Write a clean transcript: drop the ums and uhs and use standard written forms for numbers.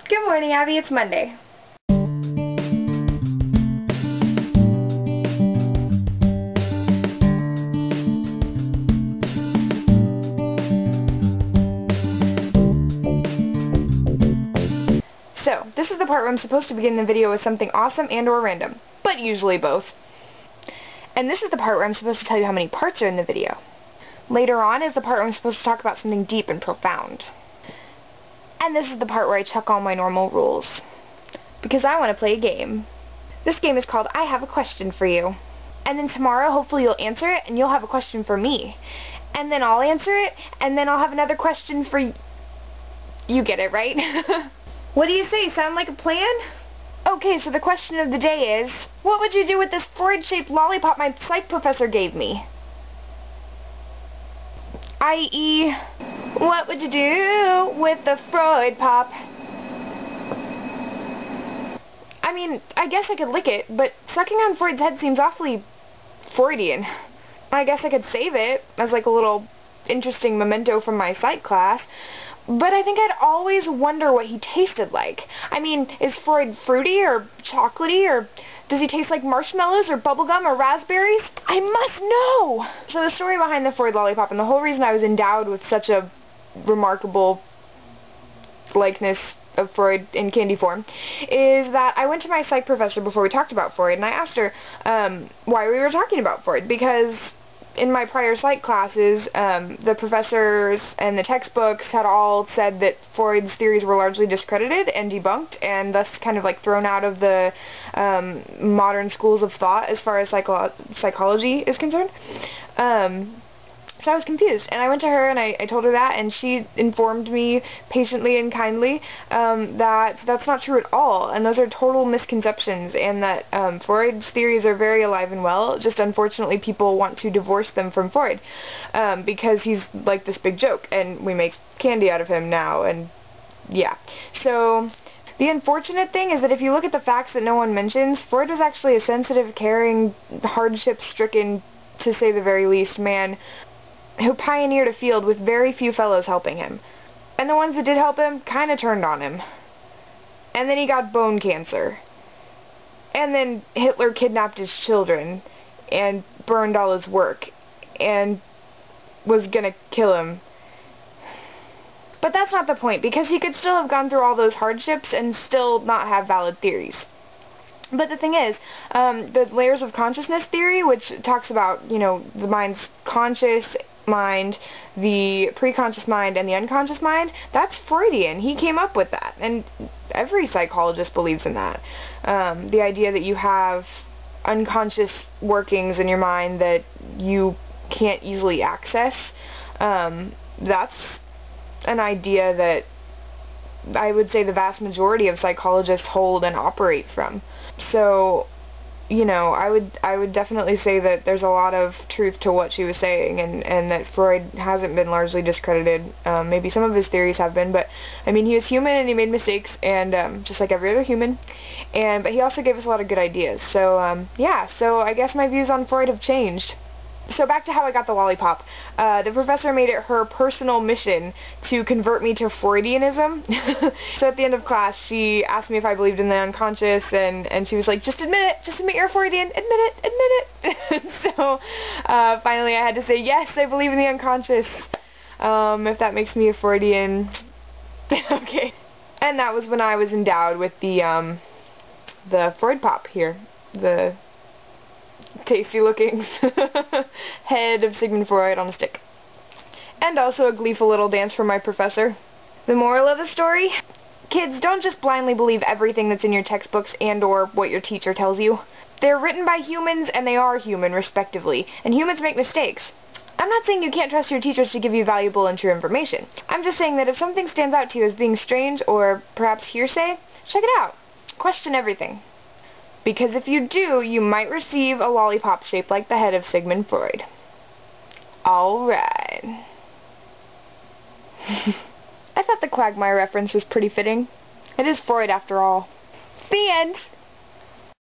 Good morning, Abby. It's Monday. So, this is the part where I'm supposed to begin the video with something awesome and or random, but usually both. And this is the part where I'm supposed to tell you how many parts are in the video. Later on is the part where I'm supposed to talk about something deep and profound. And this is the part where I chuck all my normal rules. Because I want to play a game. This game is called I Have a Question for You. And then tomorrow, hopefully you'll answer it, and you'll have a question for me. And then I'll answer it, and then I'll have another question for you. You get it, right? What do you say? Sound like a plan? Okay, so the question of the day is, what would you do with this Freud-shaped lollipop my psych professor gave me? I.e., what would you do with the Freud pop? I mean, I guess I could lick it, but sucking on Freud's head seems awfully Freudian. I guess I could save it as like a little interesting memento from my psych class, but I think I'd always wonder what he tasted like. I mean, is Freud fruity or chocolatey, or does he taste like marshmallows or bubblegum or raspberries? I must know! So the story behind the Freud lollipop, and the whole reason I was endowed with such a remarkable likeness of Freud in candy form, is that I went to my psych professor before we talked about Freud, and I asked her why we were talking about Freud, because in my prior psych classes, the professors and the textbooks had all said that Freud's theories were largely discredited and debunked, and thus kind of like thrown out of the modern schools of thought as far as psychology is concerned. So I was confused, and I went to her and I told her that, and she informed me patiently and kindly that that's not true at all, and those are total misconceptions, and that Freud's theories are very alive and well, just unfortunately people want to divorce them from Freud because he's like this big joke, and we make candy out of him now, and yeah. So the unfortunate thing is that if you look at the facts that no one mentions, Freud was actually a sensitive, caring, hardship-stricken, to say the very least, man who pioneered a field with very few fellows helping him. And the ones that did help him kind of turned on him. And then he got bone cancer. And then Hitler kidnapped his children and burned all his work and was gonna kill him. But that's not the point, because he could still have gone through all those hardships and still not have valid theories. But the thing is, the layers of consciousness theory, which talks about, you know, the mind's conscious mind, the preconscious mind, and the unconscious mind, that's Freudian. He came up with that, and every psychologist believes in that. The idea that you have unconscious workings in your mind that you can't easily access, that's an idea that I would say the vast majority of psychologists hold and operate from. So, you know, I would definitely say that there's a lot of truth to what she was saying, and that Freud hasn't been largely discredited. Maybe some of his theories have been, but I mean, he was human and he made mistakes, and just like every other human, but he also gave us a lot of good ideas. So yeah, so I guess my views on Freud have changed. So back to how I got the lollipop. The professor made it her personal mission to convert me to Freudianism. So at the end of class, she asked me if I believed in the unconscious, and she was like, just admit it, just admit you're a Freudian, admit it. So finally I had to say, yes, I believe in the unconscious, if that makes me a Freudian. Okay. And that was when I was endowed with the Freud pop here, the tasty looking head of Sigmund Freud on a stick. And also a gleeful little dance from my professor. The moral of the story? Kids, don't just blindly believe everything that's in your textbooks and or what your teacher tells you. They're written by humans, and they are human, respectively, and humans make mistakes. I'm not saying you can't trust your teachers to give you valuable and true information. I'm just saying that if something stands out to you as being strange or perhaps hearsay, check it out. Question everything. Because if you do, you might receive a lollipop shaped like the head of Sigmund Freud. Alright. I thought the Quagmire reference was pretty fitting. It is Freud after all. The end.